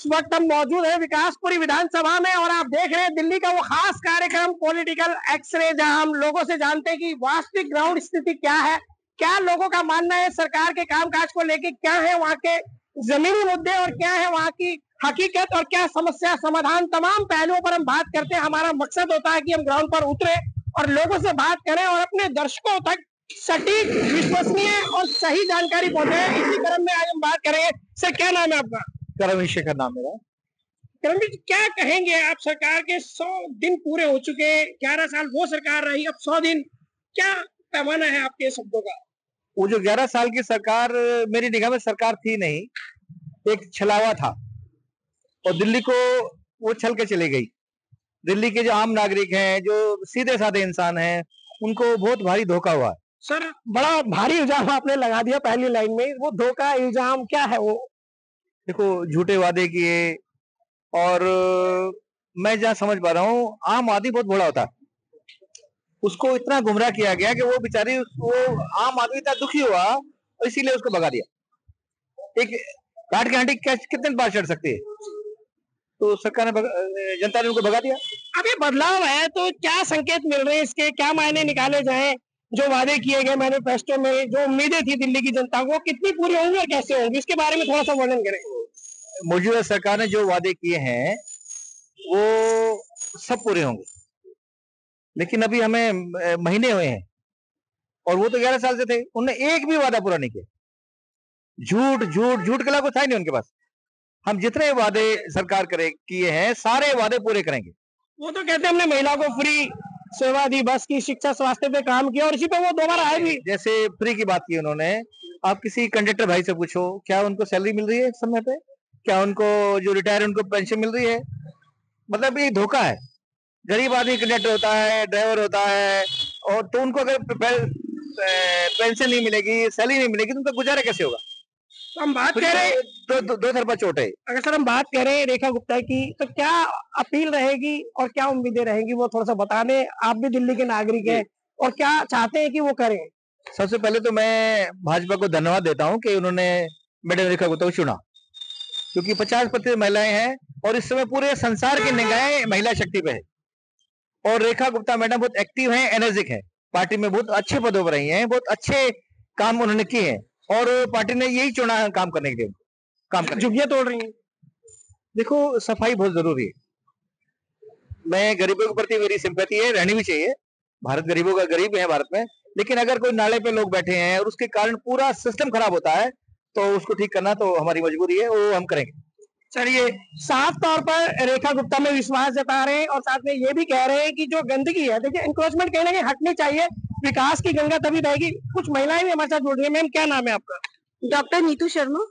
इस वक्त हम मौजूद है विकासपुरी विधानसभा में और आप देख रहे हैं दिल्ली का वो खास कार्यक्रम पॉलिटिकल एक्सरे, जहां हम लोगों से जानते हैं कि वास्तविक ग्राउंड स्थिति क्या है, क्या लोगों का मानना है सरकार के कामकाज को लेके, क्या है वहाँ के जमीनी मुद्दे और क्या है वहाँ की हकीकत और क्या समस्या समाधान। तमाम पहलुओं पर हम बात करते हैं। हमारा मकसद होता है कि हम ग्राउंड पर उतरे और लोगों से बात करें और अपने दर्शकों तक सटीक, विश्वसनीय और सही जानकारी पहुंचे। इसी क्रम में आज हम बात करेंगे। सर, क्या नाम है आपका? करमशेखर नाम मेरा। करमवीर जी, क्या कहेंगे आप? सरकार के 100 दिन पूरे हो चुके हैं, 11 साल वो सरकार रही, अब 100 दिन, क्या पैमाना है आपके शब्दों का? वो जो 11 साल की सरकार मेरी निगाह में सरकार थी नहीं, एक छलावा था और दिल्ली को वो छल के चली गई। दिल्ली के जो आम नागरिक हैं, जो सीधे साधे इंसान हैं, उनको बहुत भारी धोखा हुआ। सर, बड़ा भारी इल्जाम आपने लगा दिया पहली लाइन में। वो धोखा इल्जाम क्या है? वो देखो, झूठे वादे किए और मैं जहाँ समझ पा रहा हूँ, आम आदमी बहुत बड़ा होता है, उसको इतना गुमराह किया गया कि वो बेचारी, वो आम आदमी इतना दुखी हुआ और इसीलिए उसको भगा दिया। एक काट के आंटी कितने बार चढ़ सकती है, तो सरकार ने, जनता ने उनको भगा दिया। अब ये बदलाव है तो क्या संकेत मिल रहे हैं इसके, क्या मायने निकाले जाएं? जो वादे किए गए मैनिफेस्टो में, जो उम्मीदें थी दिल्ली की जनता को, कितनी पूरी होंगी और कैसे होंगी, इसके बारे में थोड़ा सा वर्णन करें। मौजूदा सरकार ने जो वादे किए हैं वो सब पूरे होंगे, लेकिन अभी हमें महीने हुए हैं और वो तो 11 साल से थे, उन्होंने एक भी वादा पूरा नहीं किया। झूठ झूठ झूठ के अलावा कुछ था ही नहीं उनके पास। हम जितने वादे सरकार किए हैं, सारे वादे पूरे करेंगे। वो तो कहते हैं हमने महिला को फ्री सेवा दी, बस की, शिक्षा, स्वास्थ्य पे काम किया और इसी पे वो दोबारा आए भी। जैसे फ्री की बात की उन्होंने, आप किसी कंडक्टर भाई से पूछो, क्या उनको सैलरी मिल रही है समय पे? क्या उनको जो रिटायर उनको पेंशन मिल रही है? मतलब ये धोखा है। गरीब आदमी कंडक्टर होता है, ड्राइवर होता है, और तो उनको अगर पेंशन नहीं मिलेगी, सैलरी नहीं मिलेगी, तो उनका गुजारा कैसे होगा? तो हम बात करें दो तरफा चोट है। अगर सर हम बात करें रेखा गुप्ता की, तो क्या अपील रहेगी और क्या उम्मीदें रहेंगी, वो थोड़ा सा बता दें। आप भी दिल्ली के नागरिक हैं और क्या चाहते हैं कि वो करें? सबसे पहले तो मैं भाजपा को धन्यवाद देता हूं कि उन्होंने मैडम रेखा गुप्ता को चुना, क्योंकि 50% महिलाएं हैं और इस समय पूरे संसार की निगाहें महिला शक्ति पे है। और रेखा गुप्ता मैडम बहुत एक्टिव हैं, एनर्जिक हैं, पार्टी में बहुत अच्छे पदों पर रही हैं, बहुत अच्छे काम उन्होंने किए हैं और पार्टी ने यही चुना है काम करने के लिए, काम करने। झुग्गियां तोड़ रही हैं। देखो, सफाई बहुत जरूरी है। मैं गरीबों के प्रति मेरी सिंपैथी है, रहनी भी चाहिए। भारत गरीबों का, गरीब है भारत में, लेकिन अगर कोई नाले पे लोग बैठे हैं और उसके कारण पूरा सिस्टम खराब होता है, तो उसको ठीक करना तो हमारी मजबूरी है, वो हम करेंगे। चलिए, साफ तौर पर रेखा गुप्ता में विश्वास जता रहे हैं और साथ में ये भी कह रहे हैं कि जो गंदगी है, देखिए एनक्रोचमेंट कहीं ना कहीं हटनी चाहिए, विकास की गंगा तभी बहेगी। कुछ महिलाएं भी हमारे साथ जुड़ रही है। मैम, क्या नाम है आपका? डॉक्टर नीतू शर्मा।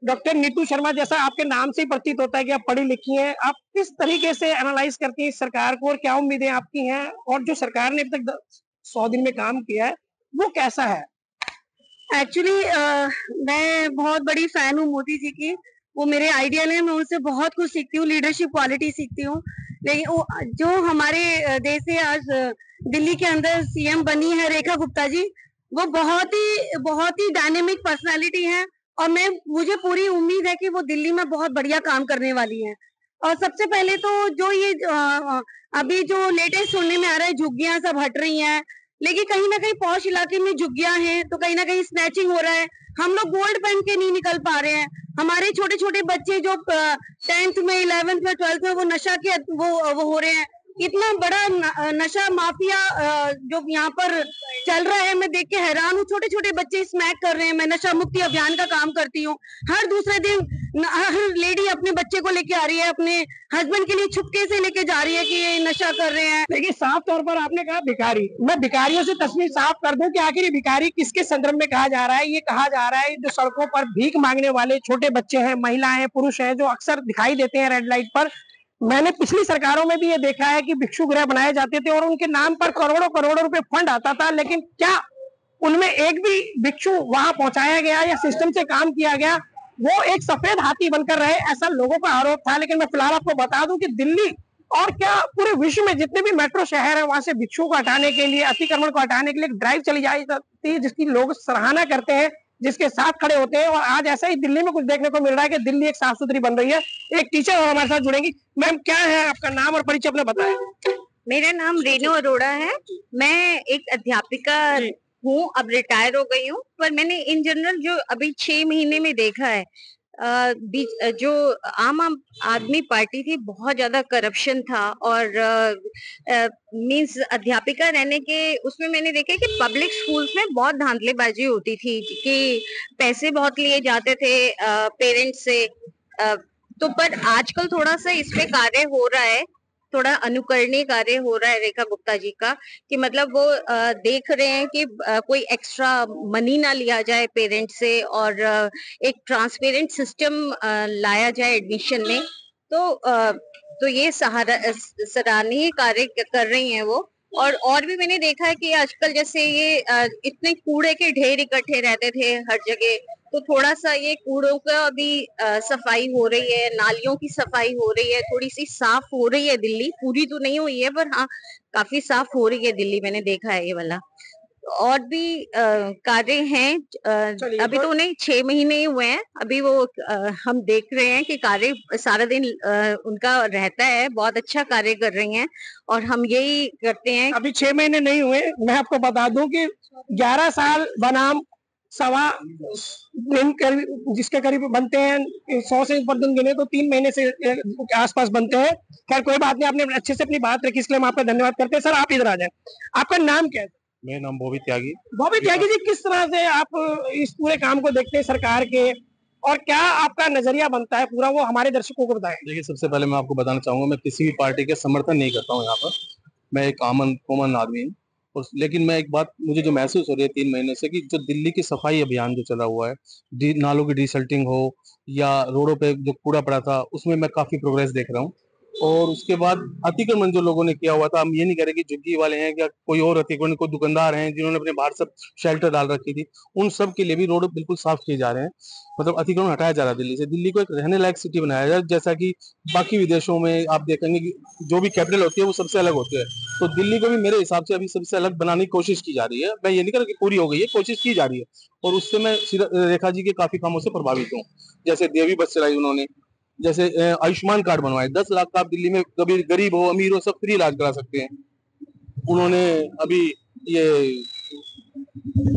डॉक्टर नीतू शर्मा, जैसा आपके नाम से ही प्रतीत होता है कि आप पढ़ी लिखी हैं, आप किस तरीके से एनालाइज करती हैं इस सरकार को और क्या उम्मीदें आपकी हैं, और जो सरकार ने अभी तक 100 दिन में काम किया है वो कैसा है? एक्चुअली मैं बहुत बड़ी फैन हूँ मोदी जी की। वो मेरे आइडियल है, मैं उनसे बहुत कुछ सीखती हूँ, लीडरशिप क्वालिटी सीखती हूँ। लेकिन वो जो हमारे देश से आज दिल्ली के अंदर सीएम बनी है रेखा गुप्ता जी, वो बहुत ही डायनेमिक पर्सनालिटी है और मुझे पूरी उम्मीद है कि वो दिल्ली में बहुत बढ़िया काम करने वाली है। और सबसे पहले तो जो ये अभी जो लेटेस्ट सुनने में आ रहा है, झुग्गियां सब हट रही हैं, लेकिन कहीं ना कहीं पॉश इलाके में झुग्गियां हैं तो कहीं ना कहीं स्नैचिंग हो रहा है। हम लोग गोल्ड पहन के नहीं निकल पा रहे हैं। हमारे छोटे छोटे बच्चे जो 10th में, 11th में, 12th में वो नशा के वो हो रहे हैं। इतना बड़ा नशा माफिया जो यहाँ पर चल रहा है, मैं देख के हैरान हूँ। छोटे छोटे बच्चे स्मैक कर रहे हैं। मैं नशा मुक्ति अभियान का काम करती हूँ। हर दूसरे दिन हर लेडी अपने बच्चे को लेके आ रही है, अपने हस्बैंड के लिए छुपके से लेके जा रही है कि ये नशा कर रहे हैं। देखिए, साफ तौर पर आपने कहा भिखारी। मैं भिखारियों से तस्वीर साफ कर दूं कि आखिर भिखारी किसके संदर्भ में कहा जा रहा है। ये कहा जा रहा है जो सड़कों पर भीख मांगने वाले छोटे बच्चे हैं, महिलाएं हैं, पुरुष हैं, जो अक्सर दिखाई देते हैं रेड लाइट पर। मैंने पिछली सरकारों में भी ये देखा है कि भिक्षु गृह बनाए जाते थे और उनके नाम पर करोड़ों करोड़ों रुपए फंड आता था, लेकिन क्या उनमें एक भी भिक्षु वहां पहुंचाया गया या सिस्टम से काम किया गया? वो एक सफेद हाथी बनकर रहे, ऐसा लोगों का आरोप था। लेकिन मैं फिलहाल आपको बता दूं कि दिल्ली और क्या पूरे विश्व में जितने भी मेट्रो शहर है, वहां से भिक्षुओं को हटाने के लिए, अतिक्रमण को हटाने के लिए एक ड्राइव चली जाती है जिसकी लोग सराहना करते हैं। जिसके साथ खड़े होते हैं। और आज ऐसा ही दिल्ली में कुछ देखने को मिल रहा है कि दिल्ली एक साफ सुथरी बन रही है। एक टीचर और हमारे साथ जुड़ेंगी। मैम, क्या है आपका नाम और परिचय अपना बताएं। मेरा नाम रेनू अरोड़ा है। मैं एक अध्यापिका हूँ, अब रिटायर हो गई हूँ, पर मैंने इन जनरल जो अभी 6 महीने में देखा है, जो आम आदमी पार्टी थी, बहुत ज्यादा करप्शन था। और मींस अध्यापिका रहने के उसमें मैंने देखा कि पब्लिक स्कूल्स में बहुत धांधलेबाजी होती थी, कि पैसे बहुत लिए जाते थे पेरेंट्स से। तो पर आजकल थोड़ा सा इसमें कार्य हो रहा है, थोड़ा अनुकरणीय कार्य हो रहा है रेखा गुप्ता जी का, कि मतलब वो देख रहे हैं कि कोई एक्स्ट्रा मनी ना लिया जाए पेरेंट से, और एक ट्रांसपेरेंट सिस्टम लाया जाए एडमिशन में। तो ये सराहनीय कार्य कर रही हैं वो। और भी मैंने देखा है कि आजकल जैसे ये इतने कूड़े के ढेर इकट्ठे रहते थे हर जगह, तो थोड़ा सा ये कूड़ों का भी सफाई हो रही है, नालियों की सफाई हो रही है, थोड़ी सी साफ हो रही है दिल्ली। पूरी तो नहीं हुई है, पर हाँ काफी साफ हो रही है दिल्ली, मैंने देखा है ये वाला। और भी कार्य हैं, अभी तो उन्हें 6 महीने ही हुए हैं। अभी वो हम देख रहे हैं कि कार्य सारा दिन उनका रहता है, बहुत अच्छा कार्य कर रही हैं, और हम यही करते हैं। अभी 6 महीने नहीं हुए, मैं आपको बता दूं कि 11 साल बनाम सवा दिन जिसके करीब बनते हैं, 100 से ऊपर दिन गिने तो 3 महीने से आसपास बनते हैं। खैर कोई बात नहीं, आपने अच्छे से अपनी बात रखी, इसलिए हम आपका धन्यवाद करते हैं। सर, आप इधर आ जाए। आपका नाम क्या है? मेरा नाम बॉबी त्यागी। बॉबी त्यागी जी, किस तरह से आप इस पूरे काम को देखते हैं सरकार के, और क्या आपका नजरिया बनता है पूरा, वो हमारे दर्शकों को बताएं। देखिए, सबसे पहले मैं आपको बताना चाहूंगा, मैं किसी भी पार्टी के समर्थन नहीं करता हूँ यहाँ पर। मैं एक कॉमन आदमी हूँ। और लेकिन मैं एक बात मुझे जो महसूस हो रही है 3 महीने से, कि जो दिल्ली की सफाई अभियान जो चला हुआ है, नालों की डिसल्टिंग हो या रोडों पे जो कूड़ा पड़ा था, उसमें मैं काफी प्रोग्रेस देख रहा हूँ। और उसके बाद अतिक्रमण जो लोगों ने किया हुआ था, हम ये नहीं कह रहे कि झुग्गी वाले हैं या कोई और अतिक्रमण, कोई दुकानदार हैं जिन्होंने अपने बाहर सब शेल्टर डाल रखी थी, उन सब के लिए भी रोड बिल्कुल साफ किए जा रहे हैं। मतलब अतिक्रमण हटाया जा रहा है दिल्ली से। दिल्ली को एक रहने लायक सिटी बनाया जाए, जैसा कि बाकी विदेशों में आप देखेंगे कि जो भी कैपिटल होती है वो सबसे अलग होती है। तो दिल्ली को भी मेरे हिसाब से अभी सबसे अलग बनाने की कोशिश की जा रही है। मैं ये नहीं कह रहा कि पूरी हो गई है, कोशिश की जा रही है। और उससे मैं रेखा जी के काफी कामों से प्रभावित हूँ। जैसे देवी बस चलाई उन्होंने, जैसे आयुष्मान कार्ड बनवाए, 10 लाख का आप दिल्ली में कभी गरीब हो अमीर हो सब फ्री इलाज करा सकते हैं। उन्होंने अभी ये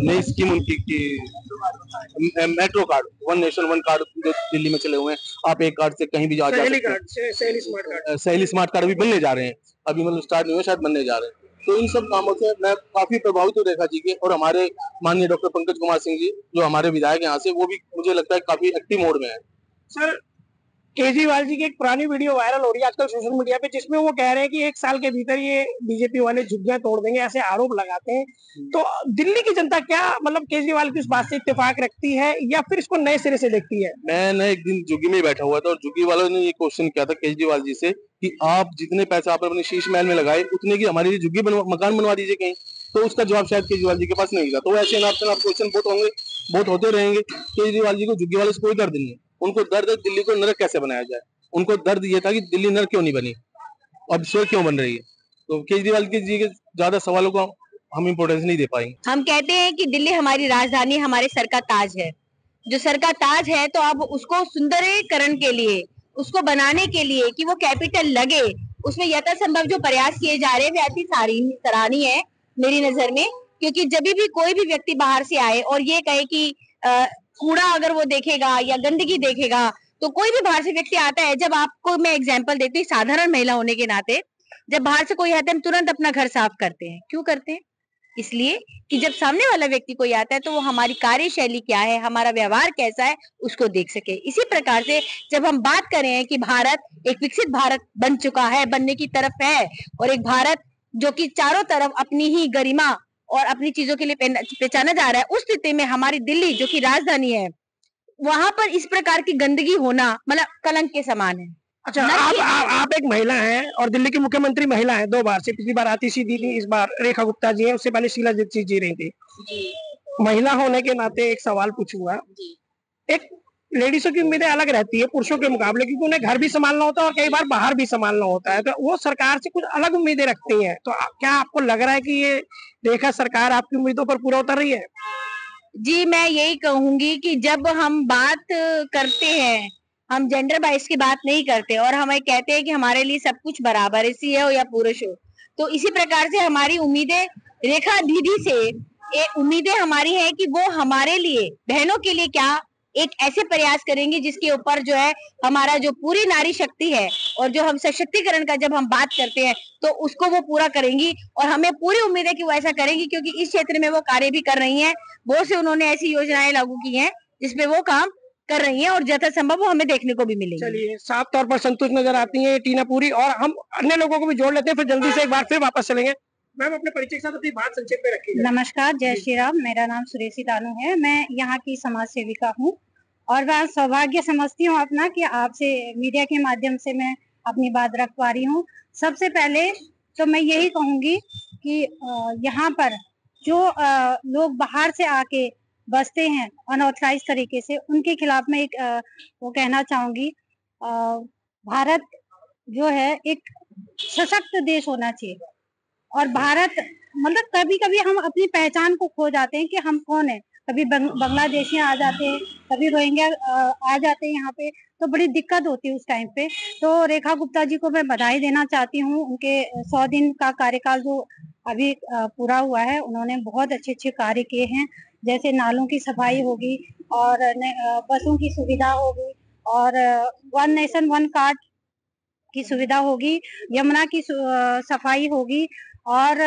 नई स्कीम उनकी की, metro card, one nation one card जो दिल्ली में चले हुए हैं, आप एक कार्ड से कहीं भी जा सकते हैं। सहेली स्मार्ट कार्ड भी बनने जा रहे हैं, अभी मतलब स्टार्ट नहीं हुए, शायद बनने जा रहे हैं। तो इन सब कामों से मैं काफी प्रभावित हूँ रेखा जी के। और हमारे माननीय डॉक्टर पंकज कुमार सिंह जी जो हमारे विधायक यहाँ से, वो भी मुझे लगता है काफी एक्टिव मोड में है। सर, केजरीवाल जी की एक पुरानी वीडियो वायरल हो रही है आजकल सोशल मीडिया पे, जिसमें वो कह रहे हैं कि 1 साल के भीतर ये बीजेपी वाले झुग्गियां तोड़ देंगे, ऐसे आरोप लगाते हैं। तो दिल्ली की जनता क्या मतलब केजरीवाल की उस बात से इत्तेफाक रखती है, या फिर इसको नए सिरे से देखती है? मैं एक दिन झुग्गी में ही बैठा हुआ था, और झुग्गी वालों ने ये क्वेश्चन किया था केजरीवाल जी से कि आप जितने पैसे आपने अपने शीश महल में लगाए, उतने की हमारी झुग्गी मकान बनवा दीजिए कहीं। तो उसका जवाब शायद केजरीवाल जी के पास नहीं था। तो ऐसे नाप क्वेश्चन बहुत होते रहेंगे। केजरीवाल जी को झुग्गी वालों से कोई दर्द नहीं है। उनको दर्द है दिल्ली को नरक कैसे बनाया जाए। उनको दर्द ये था कि दिल्ली नरक क्यों नहीं बनी, अब स्वर्ग क्यों बन रही है। तो केजरीवाल जी के ज्यादा सवालों को हम इम्पोर्टेंस नहीं दे पाएंगे। हम कहते हैं कि दिल्ली हमारी राजधानी, हमारे सर का ताज है। जो सर का ताज है, तो अब उसको सुंदरीकरण के लिए, उसको बनाने के लिए कि वो कैपिटल लगे, उसमें यथासंभव जो प्रयास किए जा रहे हैं वे अति सराहनीय है मेरी नजर में। क्योंकि जब भी कोई भी व्यक्ति बाहर से आए और ये कहे कि कूड़ा अगर वो देखेगा या गंदगी देखेगा, तो कोई भी बाहर से व्यक्ति आता है, जब आपको मैं एग्जाम्पल देती हूँ, साधारण महिला होने के नाते, जब बाहर से कोई आता है हम तुरंत अपना घर साफ करते हैं। क्यों करते हैं? इसलिए कि जब सामने वाला व्यक्ति कोई आता है तो वो हमारी कार्यशैली क्या है, हमारा व्यवहार कैसा है, उसको देख सके। इसी प्रकार से जब हम बात करें कि भारत एक विकसित भारत बन चुका है, बनने की तरफ है, और एक भारत जो कि चारों तरफ अपनी ही गरिमा और अपनी चीजों के लिए पहचाना जा रहा है, उस स्थिति में हमारी दिल्ली जो कि राजधानी है, वहां पर इस प्रकार की गंदगी होना मतलब कलंक के समान है। अच्छा, आप एक महिला हैं और दिल्ली की मुख्यमंत्री महिला हैं 2 बार से। पिछली बार आतिशी दी थी, इस बार रेखा गुप्ता जी हैं, उससे पहले शीला दीक्षित जी रही थी। महिला होने के नाते एक सवाल पूछूंगा। एक लेडीजों की उम्मीदें अलग रहती है पुरुषों के मुकाबले, क्योंकि उन्हें घर भी संभालना होता है और कई बार बाहर भी संभालना होता है, तो वो सरकार से कुछ अलग उम्मीदें रखती हैं। तो क्या आपको लग रहा है कि ये रेखा सरकार आपकी उम्मीदों पर पूरा उतर रही है? जी, मैं यही कहूंगी कि जब हम बात करते हैं, हम जेंडर बाइस की बात नहीं करते और हमें कहते हैं कि हमारे लिए सब कुछ बराबर है, स्त्री हो या पुरुष हो। तो इसी प्रकार से हमारी उम्मीदें रेखा दीदी से उम्मीदें हमारी है कि वो हमारे लिए, बहनों के लिए क्या एक ऐसे प्रयास करेंगे जिसके ऊपर जो है हमारा जो पूरी नारी शक्ति है और जो हम सशक्तिकरण का जब हम बात करते हैं तो उसको वो पूरा करेंगी और हमें पूरी उम्मीद है कि वो ऐसा करेंगी, क्योंकि इस क्षेत्र में वो कार्य भी कर रही हैं। बहुत से उन्होंने ऐसी योजनाएं लागू की हैं जिसपे वो काम कर रही हैं और यथासंभव वो हमें देखने को भी मिलेगी। चलिए, साफ तौर पर संतुष्ट नजर आती है टीना पूरी, और हम अन्य लोगों को भी जोड़ लेते हैं, फिर जल्दी से एक बार फिर वापस चलेंगे। मैम, अपने परिचय के साथ अपनी बात संक्षेप में रखिए। नमस्कार, जय श्री राम। मेरा नाम सुरेशी दानू है। मैं यहाँ की समाज सेविका हूँ और मैं सौभाग्य समझती हूँ अपना कि आपसे मीडिया के माध्यम से मैं अपनी बात रख पा रही हूँ। सबसे पहले तो मैं यही कहूंगी कि यहाँ पर जो लोग बाहर से आके बसते हैं अनऑथराइज तरीके से, उनके खिलाफ मैं एक वो कहना चाहूंगी, भारत जो है एक सशक्त देश होना चाहिए और भारत मतलब कभी कभी हम अपनी पहचान को खो जाते हैं कि हम कौन है। कभी बांग्लादेशी आ जाते हैं, कभी रोहिंग्या आ जाते हैं यहाँ पे, तो बड़ी दिक्कत होती है उस टाइम पे। तो रेखा गुप्ता जी को मैं बधाई देना चाहती हूँ। उनके 100 दिन का कार्यकाल जो अभी पूरा हुआ है, उन्होंने बहुत अच्छे अच्छे कार्य किए हैं, जैसे नालों की सफाई होगी और बसों की सुविधा होगी और 1 नेशन 1 कार्ड की सुविधा होगी, यमुना की सफाई होगी और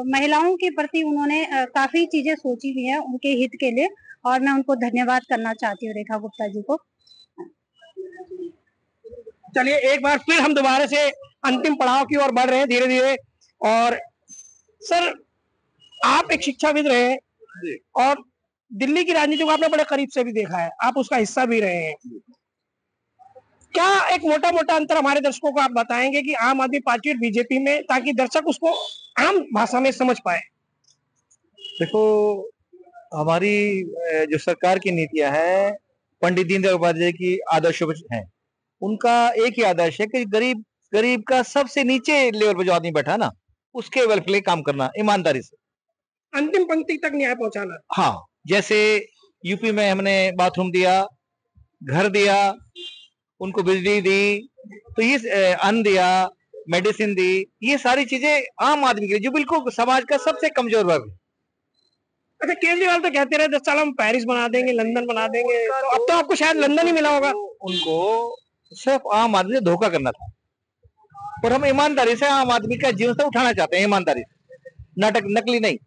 महिलाओं के प्रति उन्होंने काफी चीजें सोची हुई है उनके हित के लिए, और मैं उनको धन्यवाद करना चाहती हूँ रेखा गुप्ता जी को। चलिए, एक बार फिर हम दोबारा से अंतिम पड़ाव की ओर बढ़ रहे हैं धीरे धीरे। और सर, आप एक शिक्षाविद रहे हैं और दिल्ली की राजनीति को आपने बड़े करीब से भी देखा है, आप उसका हिस्सा भी रहे हैं। क्या एक मोटा मोटा अंतर हमारे दर्शकों को आप बताएंगे कि आम आदमी पार्टी और बीजेपी में, ताकि दर्शक उसको आम भाषा में समझ पाए? देखो, हमारी जो सरकार की नीतियां हैं, पंडित दीनदयाल उपाध्याय की आदर्शों पर हैं। उनका एक ही आदर्श है कि गरीब गरीब का सबसे नीचे लेवल पर जो आदमी बैठा ना, उसके वेलफेयर के लिए काम करना ईमानदारी से, अंतिम पंक्ति तक न्याय पहुंचाना। हाँ, जैसे यूपी में हमने बाथरूम दिया, घर दिया, उनको बिजली दी, तो ये अन्न दिया, मेडिसिन दी, ये सारी चीजें आम आदमी के लिए जो बिल्कुल समाज का सबसे कमजोर वर्ग है। अच्छा, केजरीवाल तो कहते रहे 10 साल हम पेरिस बना देंगे, लंदन बना देंगे, तो अब तो आपको शायद लंदन ही मिला होगा। उनको सिर्फ आम आदमी से धोखा करना था और हम ईमानदारी से आम आदमी का जीवन स्तर उठाना चाहते हैं, ईमानदारी से, नाटक नकली नहीं।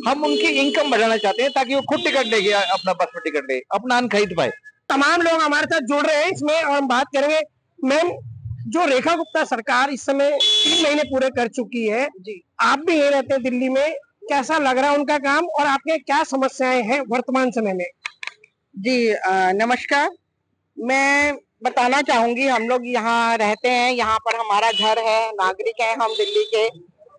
हम उनकी इनकम बढ़ाना चाहते हैं ताकि वो खुद टिकट लेके अपना बस में टिकट ले, अपना अन्न खरीद पाए। तमाम लोग हमारे साथ जुड़ रहे हैं इसमें और हम बात करेंगे। मैम, जो रेखा गुप्ता सरकार इस समय 3 महीने पूरे कर चुकी है, आप भी यही रहते हैं दिल्ली में, कैसा लग रहा है उनका काम और आपके क्या समस्याएं हैं वर्तमान समय में? जी, नमस्कार। मैं बताना चाहूंगी, हम लोग यहाँ रहते हैं, यहाँ पर हमारा घर है, नागरिक हैं हम दिल्ली के,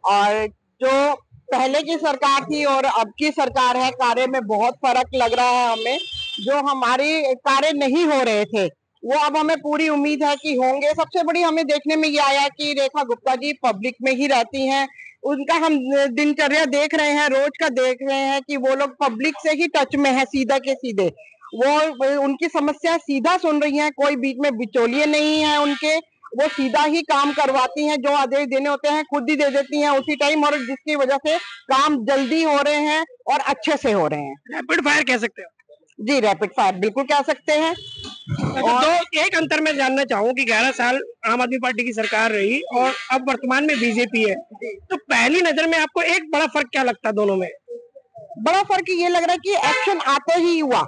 और जो पहले की सरकार थी और अब की सरकार है, कार्य में बहुत फर्क लग रहा है हमें। जो हमारी कार्य नहीं हो रहे थे वो अब हमें पूरी उम्मीद है कि होंगे। सबसे बड़ी हमें देखने में ये आया कि रेखा गुप्ता जी पब्लिक में ही रहती हैं, उनका हम दिनचर्या देख रहे हैं, रोज का देख रहे हैं कि वो लोग पब्लिक से ही टच में है, सीधा के सीधे वो उनकी समस्या सीधा सुन रही हैं, कोई बीच में बिचौलिए नहीं है उनके, वो सीधा ही काम करवाती हैं, जो आदेश देने होते हैं खुद ही दे देती हैं उसी टाइम, और जिसकी वजह से काम जल्दी हो रहे हैं और अच्छे से हो रहे हैं। रैपिड फायर कह सकते हो? जी, रैपिड फायर बिल्कुल कह सकते हैं। तो एक अंतर मैं जानना चाहूँ कि 11 साल आम आदमी पार्टी की सरकार रही और अब वर्तमान में बीजेपी है, तो पहली नजर में आपको एक बड़ा फर्क क्या लगता है दोनों में? बड़ा फर्क ये लग रहा है कि एक्शन आते ही हुआ,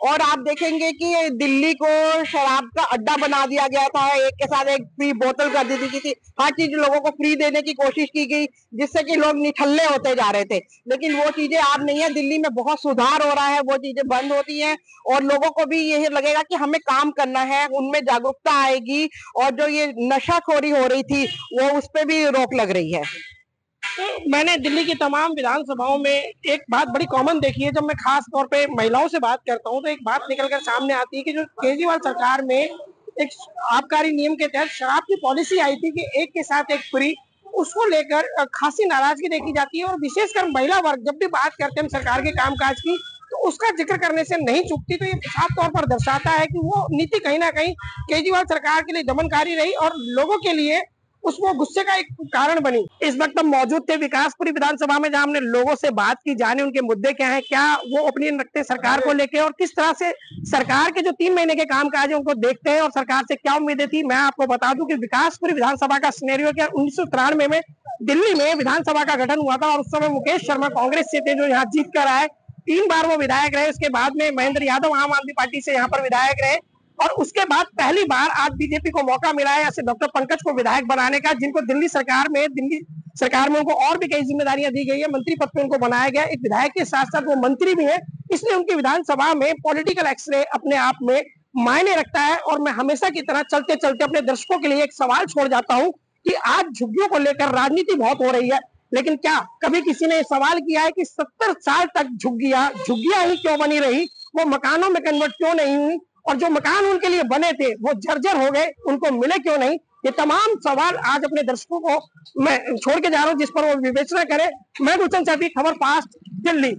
और आप देखेंगे कि दिल्ली को शराब का अड्डा बना दिया गया था, एक के साथ एक फ्री बोतल कर दी थी, किसी हर चीज लोगों को फ्री देने की कोशिश की गई, जिससे कि लोग निठल्ले होते जा रहे थे। लेकिन वो चीजें अब नहीं है, दिल्ली में बहुत सुधार हो रहा है, वो चीजें बंद होती हैं और लोगों को भी यही लगेगा कि हमें काम करना है, उनमें जागरूकता आएगी, और जो ये नशाखोरी हो रही थी वो उस पर भी रोक लग रही है। तो मैंने दिल्ली की तमाम विधानसभाओं में एक बात बड़ी कॉमन देखी है, जब मैं खास तौर पे महिलाओं से बात करता हूं तो एक बात निकलकर सामने आती है कि जो केजरीवाल सरकार में एक आबकारी नियम के तहत शराब की पॉलिसी आई थी कि एक के साथ एक फ्री, उसको लेकर खासी नाराजगी देखी जाती है। और विशेषकर महिला वर्ग जब भी बात करते हैं सरकार के कामकाज की, तो उसका जिक्र करने से नहीं चूकती। तो ये साफ तौर पर दर्शाता है कि वो नीति कहीं ना कहीं केजरीवाल सरकार के लिए दमनकारी रही और लोगों के लिए उसको गुस्से का एक कारण बनी। इस वक्त हम मौजूद थे विकासपुरी विधानसभा में, जहां हमने लोगों से बात की, जाने उनके मुद्दे क्या हैं, क्या वो ओपिनियन रखते हैं सरकार को लेके और किस तरह से सरकार के जो 3 महीने के काम काज है उनको देखते हैं और सरकार से क्या उम्मीदें थी। मैं आपको बता दूं कि विकासपुरी विधानसभा का सिनेरियो क्या 1993 में दिल्ली में विधानसभा का गठन हुआ था और उस समय मुकेश शर्मा कांग्रेस से थे जो यहाँ जीत कर आए। 3 बार वो विधायक रहे। उसके बाद में महेंद्र यादव आम आदमी पार्टी से यहाँ पर विधायक रहे और उसके बाद पहली बार आज बीजेपी को मौका मिला है ऐसे डॉक्टर पंकज को विधायक बनाने का, जिनको दिल्ली सरकार में उनको और भी कई जिम्मेदारियां दी गई है। मंत्री पद पे उनको बनाया गया। एक विधायक के साथ साथ वो मंत्री भी है, इसलिए उनकी विधानसभा में पॉलिटिकल एक्सरे अपने आप में मायने रखता है। और मैं हमेशा की तरह चलते चलते अपने दर्शकों के लिए एक सवाल छोड़ जाता हूँ कि आज झुग्गियों को लेकर राजनीति बहुत हो रही है, लेकिन क्या कभी किसी ने सवाल किया है कि 70 साल तक झुग्गियां ही क्यों बनी रही, वो मकानों में कन्वर्ट क्यों नहीं हुई और जो मकान उनके लिए बने थे वो जर्जर हो गए, उनको मिले क्यों नहीं? ये तमाम सवाल आज अपने दर्शकों को मैं छोड़ के जा रहा हूँ, जिस पर वो विवेचना करें। मैं गुलशन शफी, खबर फास्ट, दिल्ली।